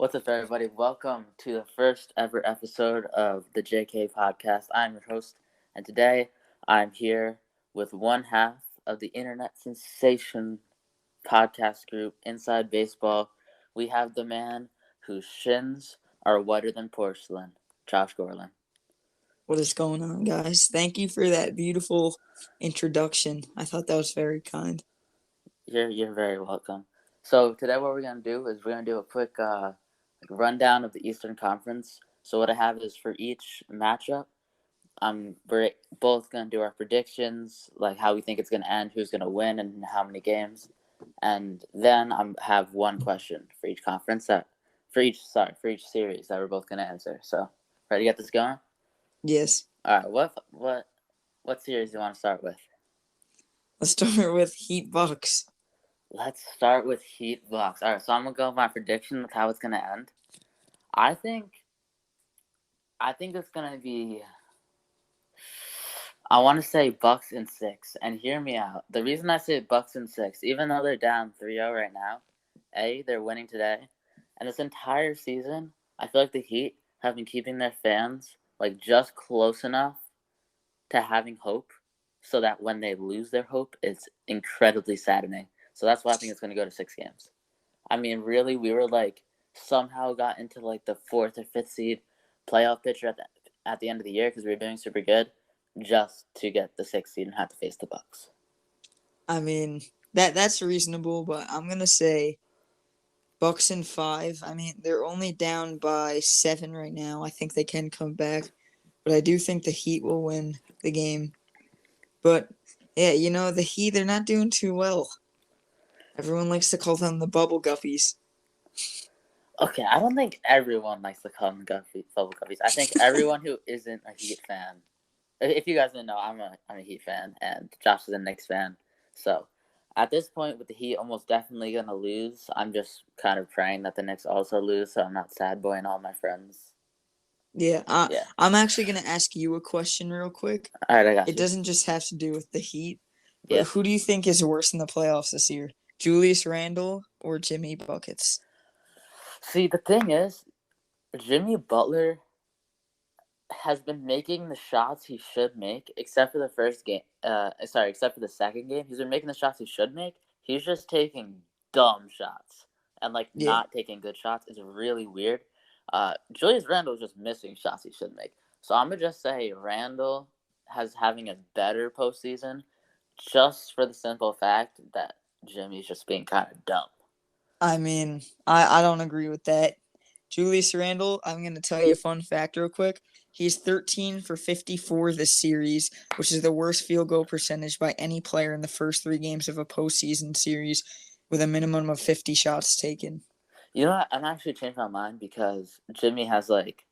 What's up, everybody? Welcome to the first ever episode of the JK podcast. I'm your host, and today I'm here with one half of the internet sensation podcast group, Inside Baseball. We have the man whose shins are whiter than porcelain, Josh Gorlin. What is going on, guys? Thank you for that beautiful introduction. I thought that was very kind. You're very welcome. So today, what we're gonna do is we're gonna do a quick rundown of the Eastern Conference. So what I have is for each matchup, we're both gonna do our predictions, like how we think it's gonna end, who's gonna win, and how many games. And then I have one question for each conference for each series that we're both gonna answer. So ready to get this going? Yes. All right. What series do you want to start with? Let's start with Heat Bucks. Let's start with Heat Bucks. All right. So I'm gonna go with my prediction of how it's gonna end. I think it's gonna be. I want to say Bucks in 6, and hear me out. The reason I say Bucks in 6, even though they're down 3-0 right now, they're winning today, and this entire season, I feel like the Heat have been keeping their fans like just close enough to having hope, so that when they lose their hope, it's incredibly saddening. So that's why I think it's going to go to 6 games. I mean, really, we were like somehow got into like the 4th or 5th seed playoff picture at the end of the year because we were doing super good, just to get the 6th seed and have to face the Bucks. I mean, that's reasonable, but I'm gonna say Bucks in 5. I mean, they're only down by 7 right now. I think they can come back, but I do think the Heat will win the game. But yeah, the Heat, they're not doing too well. Everyone likes to call them the Bubble Guppies. Okay, I don't think everyone likes to call them Bubble Guppies. I think everyone who isn't a Heat fan. If you guys didn't know, I'm a Heat fan, and Josh is a Knicks fan. So, at this point, with the Heat almost definitely gonna lose, I'm just kind of praying that the Knicks also lose, so I'm not sad boying all my friends. Yeah, Yeah. I'm actually gonna ask you a question real quick. All right, I got It you. doesn't just have to do with the Heat, Yeah. but who do you think is worse in the playoffs this year? Julius Randle or Jimmy Buckets? See, the thing is, Jimmy Butler has been making the shots he should make, except for the first game. Except for the second game. He's been making the shots he should make. He's just taking dumb shots and like Yeah, not taking good shots. It's really weird. Julius Randle is just missing shots he should make. So I'm gonna just say Randle has having a better postseason, just for the simple fact that Jimmy's just being kind of dumb. I mean, I don't agree with that. Julius Randle, I'm going to tell you a fun fact real quick. He's 13 for 54 this series, which is the worst field goal percentage by any player in the first 3 games of a postseason series with a minimum of 50 shots taken. You know what? I'm actually changed my mind because Jimmy has like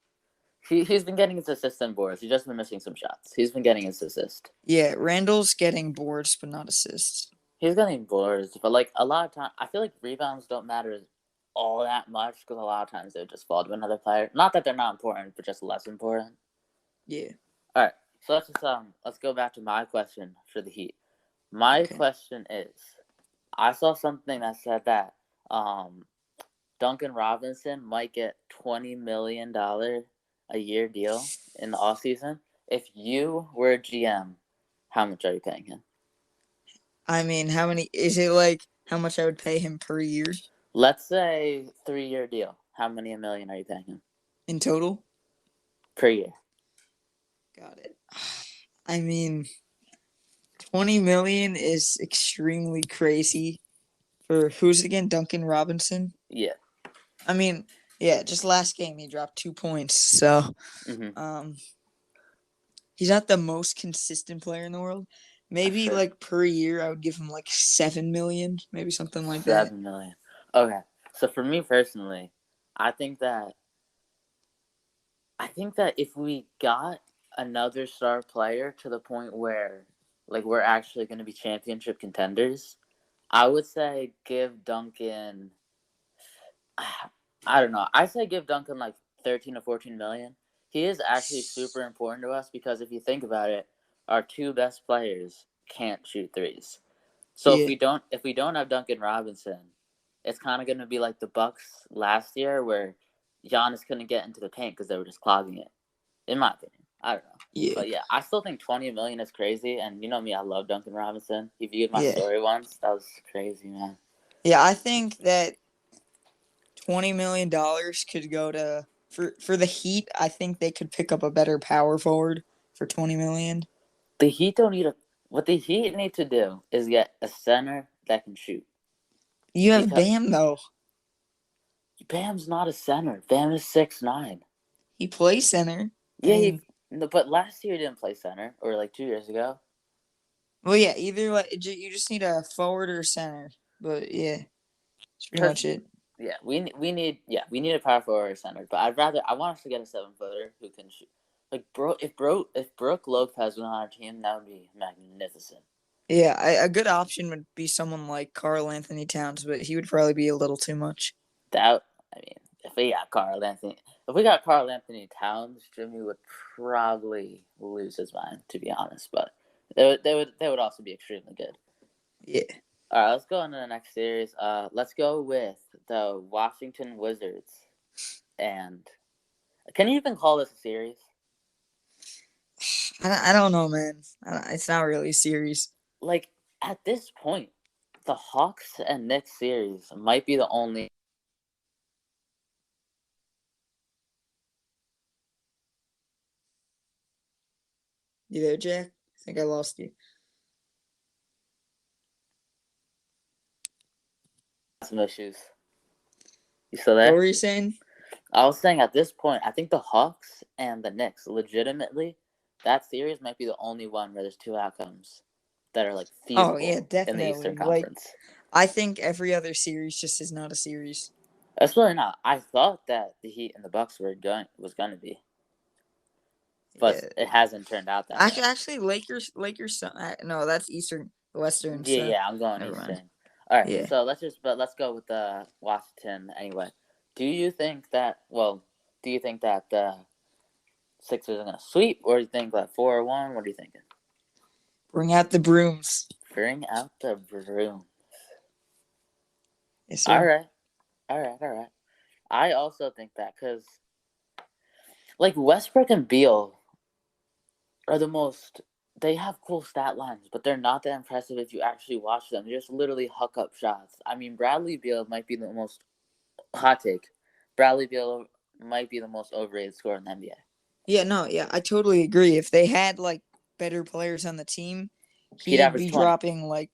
he's been getting his assist and boards. He's just been missing some shots. He's been getting his assist. Yeah, Randle's getting boards, but not assists. He's getting boards, but like a lot of time, I feel like rebounds don't matter all that much because a lot of times they just fall to another player. Not that they're not important, but just less important. Yeah. All right, so let's go back to my question for the Heat. My Okay. question is, I saw something that said that Duncan Robinson might get $20 million a year deal in the offseason. If you were a GM, how much are you paying him? I mean, is it like how much I would pay him per year Let's say 3-year deal. How many a million are you paying him in total? per year? Got it. I mean, 20 million is extremely crazy for who's it again? Duncan Robinson. Yeah. I mean, yeah, just last game he dropped 2 points. So, Mm-hmm. he's not the most consistent player in the world. Maybe Sure. like per year I would give him like 7 million, maybe something like that. 7 million. Okay. So for me personally, I think that if we got another star player to the point where like we're actually going to be championship contenders, I would say give Duncan I don't know. I say give Duncan like 13 to 14 million. He is actually super important to us because if you think about it, our 2 best players can't shoot threes. So Yeah. if we don't have Duncan Robinson, it's kind of going to be like the Bucks last year, where Giannis couldn't get into the paint because they were just clogging it. In my opinion, I don't know, Yeah. but yeah, I still think 20 million is crazy. And you know me, I love Duncan Robinson. He viewed my Yeah. story once. That was crazy, man. Yeah, I think that $20 million could go to for the Heat. I think they could pick up a better power forward for 20 million. The Heat don't need a. What the Heat need to do is get a center that can shoot. You have Because Bam though. Bam's not a center. Bam is 6'9". He plays center. I Yeah, mean, but last year he didn't play center, or like 2 years ago. well, yeah, either way, you just need a forward or a center. But yeah, that's pretty Because much it. yeah, we need a power forward or center. But I want us to get a 7-footer who can shoot. Like if Brooke Lopez was on our team, that would be magnificent. Yeah, a good option would be someone like Karl Anthony Towns, but he would probably be a little too much. That I mean, if we got Karl Anthony Towns, Jimmy would probably lose his mind, to be honest. But they would also be extremely good. Yeah. All right, let's go on to the next series. Let's go with the Washington Wizards. And can you even call this a series? I don't know, man. It's not really a series. Like at this point, the Hawks and Knicks series might be the only. You there, Jack? I think I lost you. Some issues. You still What there? were you saying? I was saying at this point, I think the Hawks and the Knicks, legitimately, that series might be the only one where there's two outcomes that are like Oh yeah, feasible in the Eastern definitely. Like Conference. I think every other series just is not a series. That's really not. I thought that the Heat and the Bucks was going to be, but Yeah. it hasn't turned out that way. Actually, Lakers. No, that's Eastern, Western. Yeah, So yeah, I'm going never mind. Eastern. All right, Yeah. so let's go with Washington anyway. Do you think that? Well, do you think that the Sixers are going to sweep, or do you think that 4-1? What are you thinking? Bring out the brooms. Bring out the broom. Yes, All sir. right, all right, all right. I also think that because, like, Westbrook and Beal are the most. They have cool stat lines, but they're not that impressive if you actually watch them. They just literally huck up shots. I mean, Bradley Beal might be the most hot take. Bradley Beal might be the most overrated scorer in the NBA. Yeah, no, yeah, I totally agree. If they had like better players on the team, He'd he'd average be 20. dropping like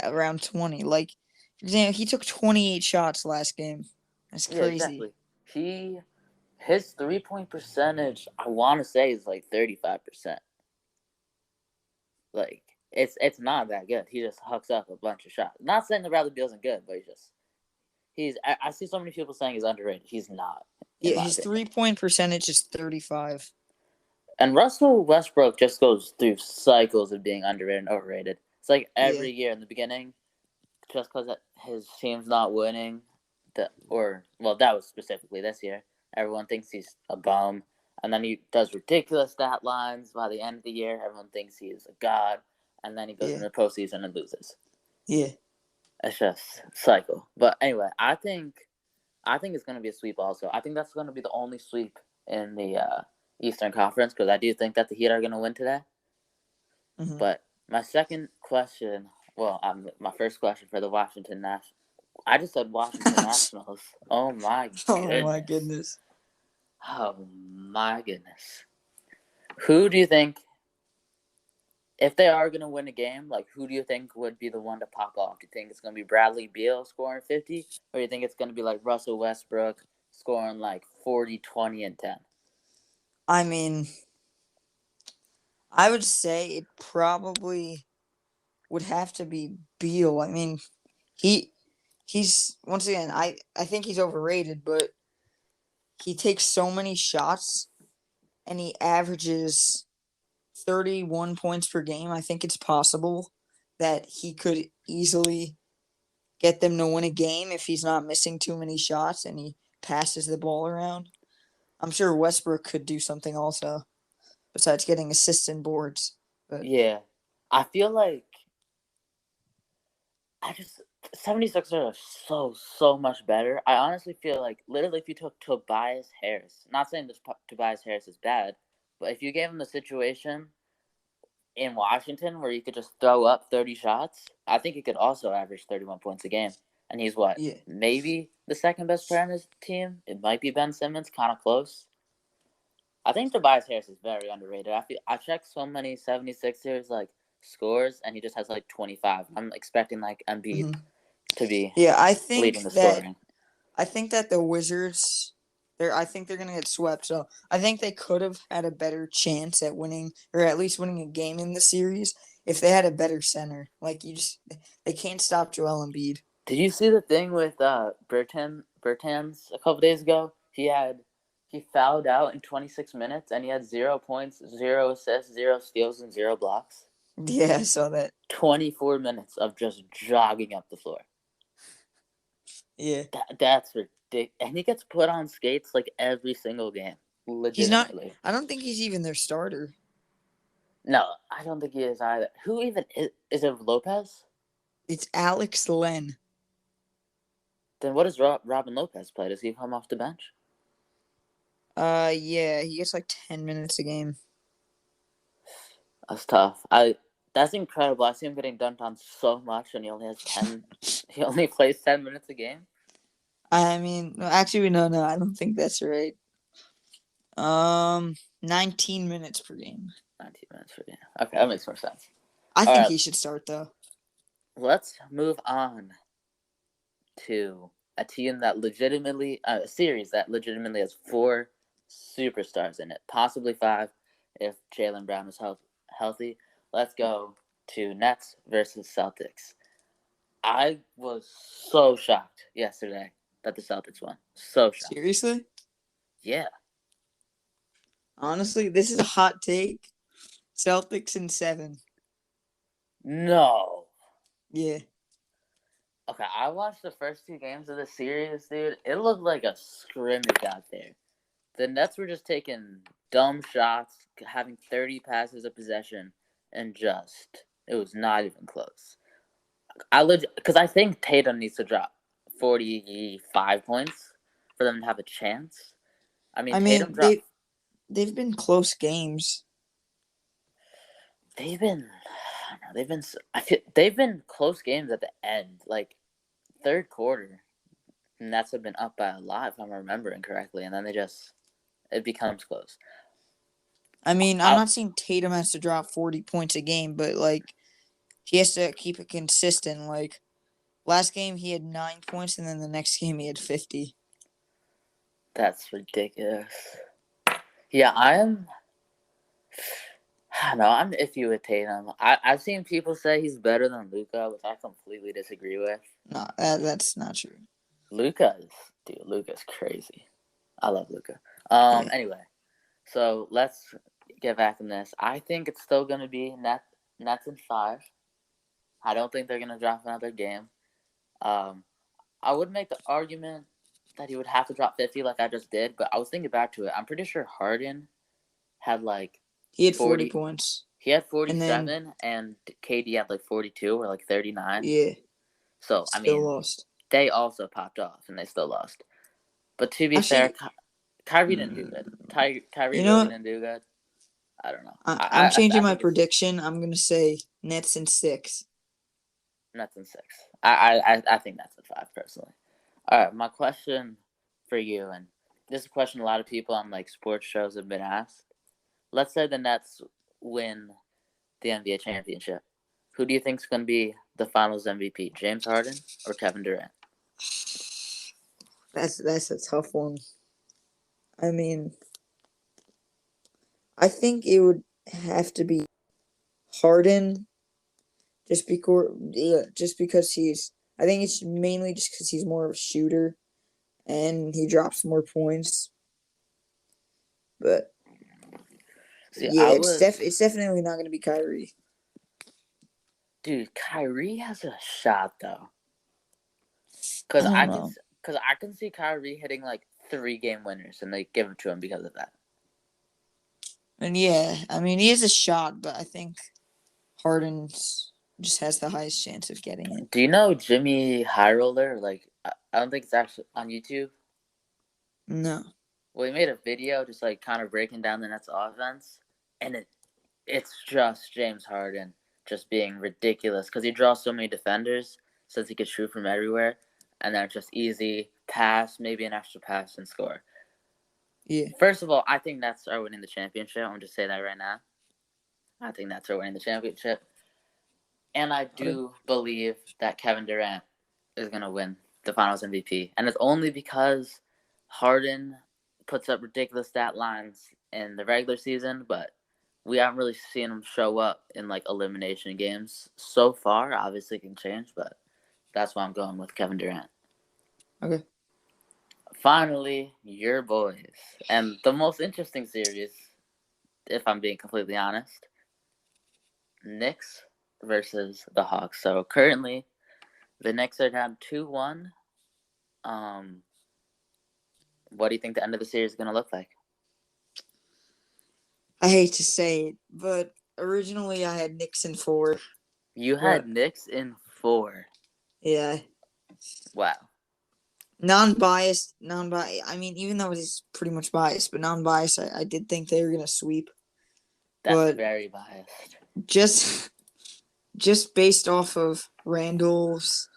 around 20. Like for example, he took 28 shots last game. That's Yeah, crazy. exactly. His 3-point percentage, I want to say, is like 35%. Like it's not that good. He just hucks up a bunch of shots. Not saying that Bradley Beal isn't good, but he's. I see so many people saying he's underrated. He's not, in Yeah, my his opinion. 3-point percentage is 35. And Russell Westbrook just goes through cycles of being underrated and overrated. It's like Yeah. every year in the beginning, just because his team's not winning, that was specifically this year. Everyone thinks he's a bum, and then he does ridiculous stat lines. By the end of the year, everyone thinks he is a god, and then he goes Yeah. into the postseason and loses. Yeah. It's just cycle. But anyway, I think it's going to be a sweep. Also, I think that's going to be the only sweep in the Eastern Conference, because I do think that the Heat are going to win today. Mm-hmm. But my second question, my first question for the Washington Nationals. I just said Washington Nationals. Oh my goodness. Oh my goodness. Oh my goodness. Who do you think, if they are going to win a game, like who do you think would be the one to pop off? Do you think it's going to be Bradley Beal scoring 50? Or do you think it's going to be like Russell Westbrook scoring like 40, 20, and 10? I mean, I would say it probably would have to be Beal. I mean, he's once again, I think he's overrated, but he takes so many shots and he averages 31 points per game. I think it's possible that he could easily get them to win a game if he's not missing too many shots and he passes the ball around. I'm sure Westbrook could do something also, besides getting assists and boards. But Yeah. I feel like 76ers are so much better. I honestly feel like literally if you took Tobias Harris, not saying this Tobias Harris is bad, but if you gave him the situation in Washington where you could just throw up 30 shots, I think he could also average 31 points a game. And he's what? Yeah. Maybe the second best player on his team? It might be Ben Simmons, kind of close. I think Tobias Harris is very underrated. I checked so many 76ers like scores, and he just has like 25. I'm expecting like Embiid Mm-hmm. to be Yeah, leading the scoring. I think that the Wizards, I think they're gonna get swept. So I think they could have had a better chance at winning, or at least winning a game in the series, if they had a better center. Like they can't stop Joel Embiid. Did you see the thing with Bertans a couple days ago? He fouled out in 26 minutes, and he had 0 points, 0 assists, 0 steals, and 0 blocks. Yeah, I saw that. 24 minutes of just jogging up the floor. Yeah, That's ridiculous. And he gets put on skates like every single game. he's not. Legitimately. I don't think he's even their starter. No, I don't think he is either. Who even is it? Lopez? It's Alex Len. Then what does Robin Lopez play? Does he come off the bench? Yeah, he gets like 10 minutes a game. That's tough. That's incredible. I see him getting dunked on so much, and he only has 10. He only plays 10 minutes a game. I mean, no, actually, no, I don't think that's right. 19 minutes per game. 19 minutes per game. Okay, that makes more sense. I think he should start though. Let's move on to a team that a series that legitimately has 4 superstars in it, possibly 5 if Jaylen Brown is healthy. Let's go to Nets versus Celtics. I was so shocked yesterday that the Celtics won. So shocked. Seriously? Yeah. Honestly, this is a hot take. Celtics in 7. No. Yeah. Okay, I watched the first 2 games of the series, dude. It looked like a scrimmage out there. The Nets were just taking dumb shots, having 30 passes of possession, and it was not even close. Because I think Tatum needs to drop 45 points for them to have a chance. Tatum dropped. They've been close games. They've been close games at the end, like third quarter. And Nets have been up by a lot, if I'm remembering correctly, and then it becomes close. I'm not saying Tatum has to drop 40 points a game, but like he has to keep it consistent. Like last game he had 9 points, and then the next game he had 50. That's ridiculous. Yeah, I'm iffy with Tatum. I've seen people say he's better than Luka, which I completely disagree with. No, that's not true. Luka's crazy. I love Luka. Yeah. Anyway, so let's get back in this. I think it's still gonna be Nets in 5. I don't think they're gonna drop another game. I would make the argument that he would have to drop 50 like I just did, but I was thinking back to it. I'm pretty sure Harden had like he had 40 points. He had 47, and KD had like 42 or like 39. Yeah. So still lost. They also popped off, and they still lost. But to be fair, Kyrie didn't do good. Kyrie really didn't do good. I don't know. I'm changing my prediction. I'm gonna say Nets in 6. Nets in 6. I think Nets in 5 personally. All right, my question for you, and this is a question a lot of people on like sports shows have been asked. Let's say the Nets win the NBA championship. Who do you think is going to be the Finals MVP? James Harden or Kevin Durant? That's a tough one. I think it would have to be Harden, just because he's. I think it's mainly just because he's more of a shooter, and he drops more points. But it's definitely not going to be Kyrie. Dude, Kyrie has a shot though. Because I can see Kyrie hitting like 3 game winners, and they give it to him because of that. And yeah, he has a shot, but I think Harden's just has the highest chance of getting it. Do you know Jimmy High Roller? Like, I don't think it's actually on YouTube. No. Well, he made a video just like kind of breaking down the Nets offense, and it's just James Harden just being ridiculous because he draws so many defenders since he could shoot from everywhere, and then it's just easy pass, maybe an extra pass, and score. Yeah. First of all, I think Nets are winning the championship. I'm going to just say that right now. I think Nets are winning the championship. And I do believe that Kevin Durant is going to win the Finals MVP. And it's only because Harden puts up ridiculous stat lines in the regular season, but we haven't really seen him show up in like elimination games so far. Obviously, it can change, but that's why I'm going with Kevin Durant. Okay. Finally, your boys. And the most interesting series, if I'm being completely honest, Knicks versus the Hawks. So currently, the Knicks are down 2-1. What do you think the end of the series is going to look like? I hate to say it, but originally I had Knicks in 4. You had Knicks in 4. Yeah. Wow. Non-biased. I mean, even though it's pretty much biased, but non-biased, I did think they were gonna sweep. That's but very biased. Just based off of Randle's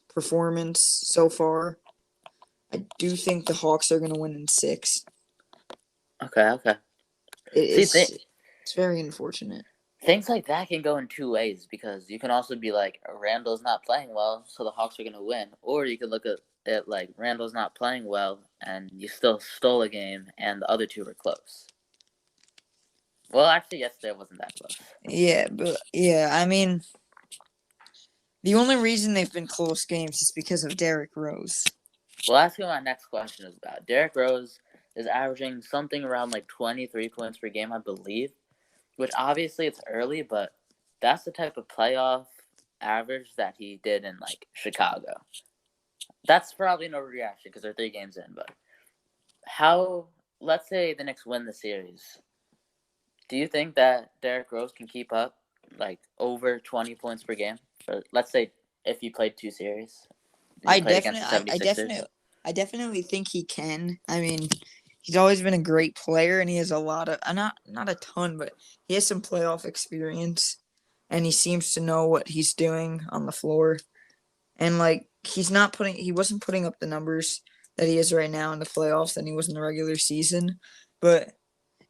performance so far, I do think the Hawks are gonna win in 6. Okay. It's very unfortunate. Things like that can go in two ways because you can also be like, Randall's not playing well, so the Hawks are going to win. Or you can look at it like Randall's not playing well and you still stole a game and the other two were close. Well, actually, yesterday wasn't that close. Yeah, I mean, the only reason they've been close games is because of Derrick Rose. Well, that's what my next question is about. Derrick Rose is averaging something around like 23 points per game, I believe, which obviously it's early, but that's the type of playoff average that he did in like Chicago. That's probably no reaction because they're 3 games in, but let's say the Knicks win the series. Do you think that Derrick Rose can keep up like over 20 points per game? Let's say if you played 2 series. I definitely think he can. I mean, he's always been a great player, and he has a lot of not a ton, but he has some playoff experience, and he seems to know what he's doing on the floor. And like he wasn't putting up the numbers that he is right now in the playoffs than he was in the regular season, but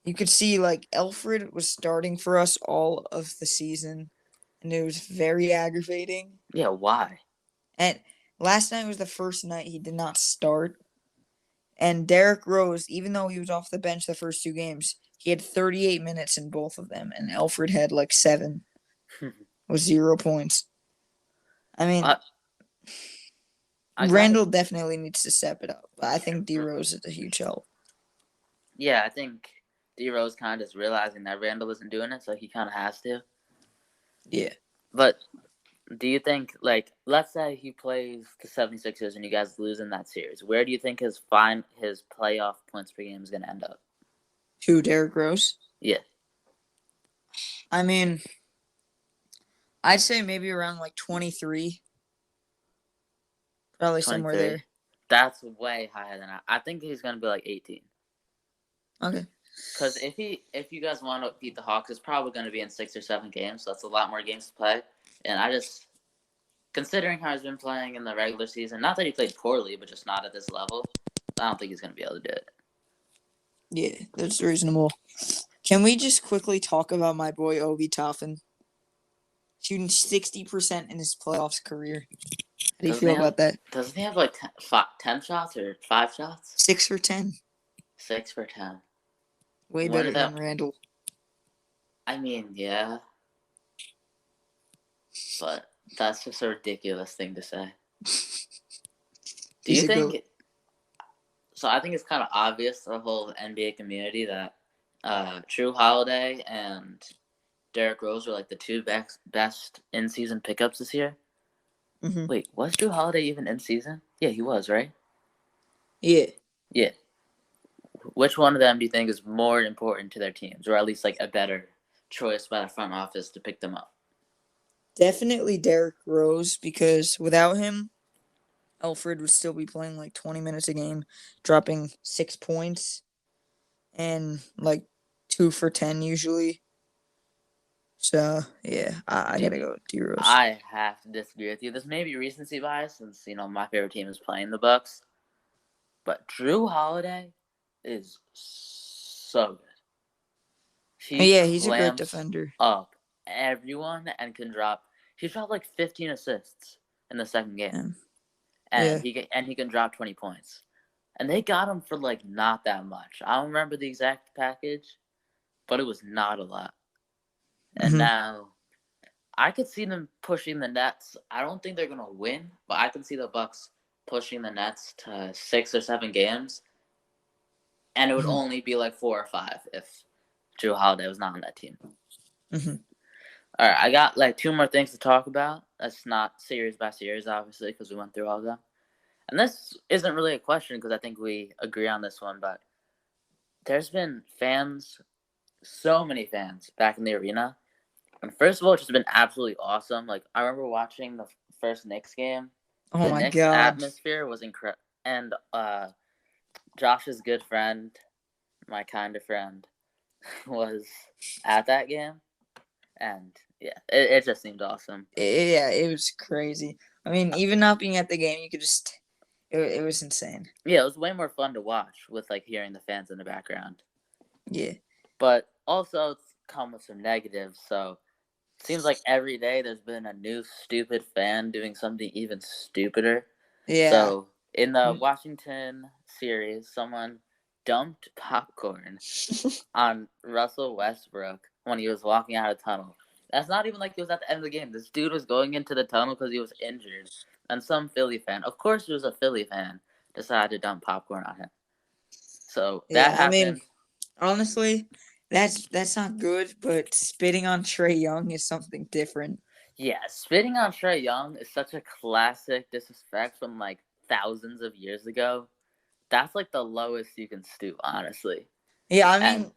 you could see like Alfred was starting for us all of the season, and it was very aggravating. Yeah, why? And last night was the first night he did not start. And Derrick Rose, even though he was off the bench the first 2 games, he had 38 minutes in both of them, and Alfred had like 7 with 0 points. I mean, Randle definitely needs to step it up, but I think D Rose is a huge help. Yeah, I think D Rose kind of is realizing that Randle isn't doing it, so he kind of has to. Yeah. But do you think, like, let's say he plays the 76ers and you guys lose in that series, where do you think his playoff points per game is going to end up? Who, Derrick Rose? Yeah. I mean, I'd say maybe around like 23. Probably 23? Somewhere there. That's way higher than I think he's going to be like 18. Okay. Because if you guys want to beat the Hawks, it's probably going to be in 6 or 7 games, so that's a lot more games to play. And I just, considering how he's been playing in the regular season, not that he played poorly, but just not at this level, I don't think he's going to be able to do it. Yeah, that's reasonable. Can we just quickly talk about my boy Obi Toppin? Shooting 60% in his playoffs career. How do you feel about that? Doesn't he have like 10 shots or 5 shots? 6 for 10. 6 for 10. Way better than Randle. I mean, yeah. But that's just a ridiculous thing to say. Do you think... So I think it's kind of obvious to the whole NBA community that Jrue Holiday and Derrick Rose were like the 2 best in-season pickups this year. Mm-hmm. Wait, was Jrue Holiday even in season? Yeah, he was, right? Yeah. Yeah. Which one of them do you think is more important to their teams, or at least like a better choice by the front office to pick them up? Definitely Derrick Rose, because without him, Alfred would still be playing like 20 minutes a game, dropping 6 points and like 2 for 10 usually. So yeah, I gotta Dude, go with D Rose. I have to disagree with you. This may be recency bias since, my favorite team is playing the Bucks, but Drew Holiday is so good. He Yeah, he's a great clamps defender. up everyone and can drop. He dropped like 15 assists in the second game, Yeah, and yeah. he can drop 20 points. And they got him for like not that much. I don't remember the exact package, but it was not a lot. And Hmm. now I could see them pushing the Nets. I don't think they're gonna win, but I can see the Bucks pushing the Nets to 6 or 7 games, and it would Hmm. only be like 4 or 5 if Drew Holiday was not on that team. Hmm. All right, I got like 2 more things to talk about. That's not series by series, obviously, because we went through all of them. And this isn't really a question because I think we agree on this one, but there's been fans, so many fans back in the arena. And first of all, it's just been absolutely awesome. Like, I remember watching the first Knicks game. Oh The my Knicks God. atmosphere was incredible. And Josh's good friend, my kind of friend, was at that game. And yeah, it just seemed awesome. Yeah, it was crazy. I mean, even not being at the game, you could just. It was insane. Yeah, it was way more fun to watch with like hearing the fans in the background. Yeah. But also it's come with some negatives, so it seems like every day there's been a new stupid fan doing something even stupider. Yeah. So in the Washington series, someone dumped popcorn on Russell Westbrook when he was walking out of tunnel. That's not even like he was at the end of the game. This dude was going into the tunnel because he was injured. And some Philly fan, of course he was a Philly fan, decided to dump popcorn on him. So that Yeah, I mean, happened. honestly, that's not good, but spitting on Trey Young is something different. Yeah, spitting on Trey Young is such a classic disrespect from like thousands of years ago. That's like the lowest you can stoop, honestly. Yeah, I And mean,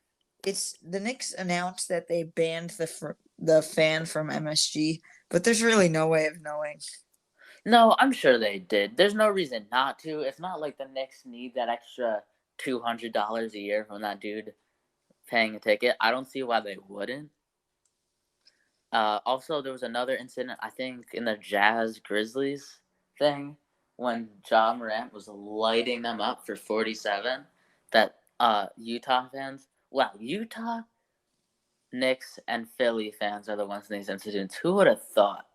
it's the Knicks announced that they banned the fan from MSG, but there's really no way of knowing. no, I'm sure they did. There's no reason not to. It's not like the Knicks need that extra $200 a year from that dude paying a ticket. I don't see why they wouldn't. Also, there was another incident, I think, in the Jazz Grizzlies thing when Ja Morant was lighting them up for 47. That Utah fans, wow, Utah, Knicks, and Philly fans are the ones in these incidents. Who would have thought?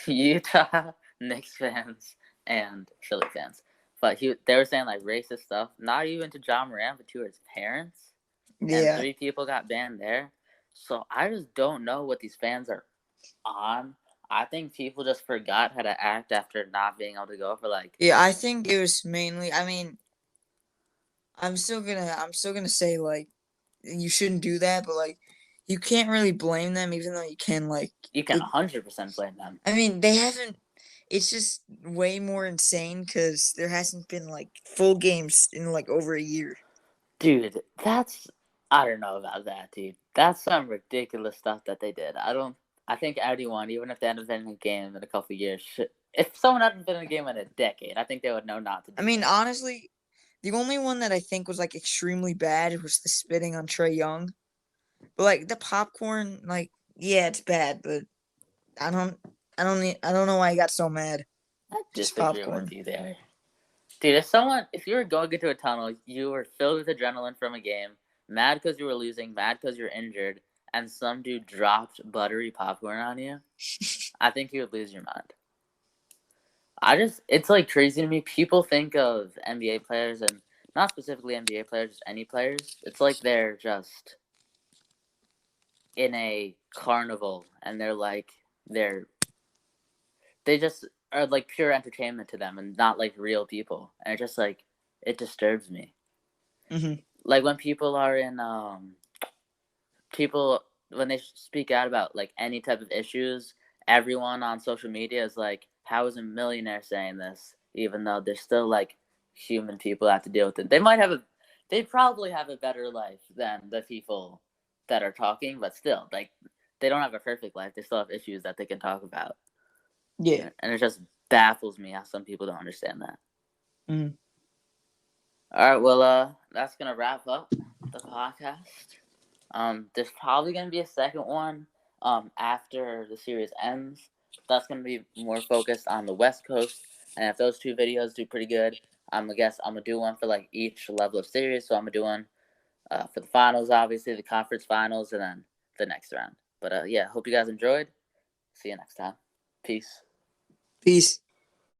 Utah, Knicks fans, and Philly fans. But they were saying like racist stuff, not even to Ja Morant, but to his parents. And Yeah, 3 people got banned there. So I just don't know what these fans are on. I think people just forgot how to act after not being able to go for like. yeah. I think it was mainly. I mean, I'm still gonna say like you shouldn't do that, but like you can't really blame them, even though you can like You can it. 100% blame them. I mean, they haven't. It's just way more insane because there hasn't been like full games in like over a year. Dude, that's. I don't know about that, dude. That's some ridiculous stuff that they did. I think anyone, even if they hadn't been in a game in a couple years, if someone hadn't been in a game in a decade, I think they would know not to I do mean, that. honestly, the only one that I think was like extremely bad was the spitting on Trey Young. But like the popcorn, like yeah, it's bad, but I don't, I don't know why I got so mad. I Just disagree with popcorn. you there. Dude, if you were going into a tunnel, you were filled with adrenaline from a game, mad because you were losing, mad because you're injured, and some dude dropped buttery popcorn on you, I think you would lose your mind. It's like crazy to me. People think of NBA players, and not specifically NBA players, just any players. It's like they're just in a carnival, and they're they just are like pure entertainment to them, and not like real people. And it disturbs me. Hmm. Like when people when they speak out about like any type of issues, everyone on social media is like, how is a millionaire saying this, even though they're still like human people that have to deal with it. They probably have a better life than the people that are talking, but still, like, they don't have a perfect life. They still have issues that they can talk about. Yeah. And it just baffles me how some people don't understand that. Mm. All right, well, that's gonna wrap up the podcast. There's probably gonna be a second one after the series ends. That's gonna be more focused on the West Coast, and if those two videos do pretty good, I'm gonna do one for like each level of series. So I'm gonna do one for the finals, obviously the conference finals, and then the next round. But yeah, hope you guys enjoyed. See you next time. Peace. Peace.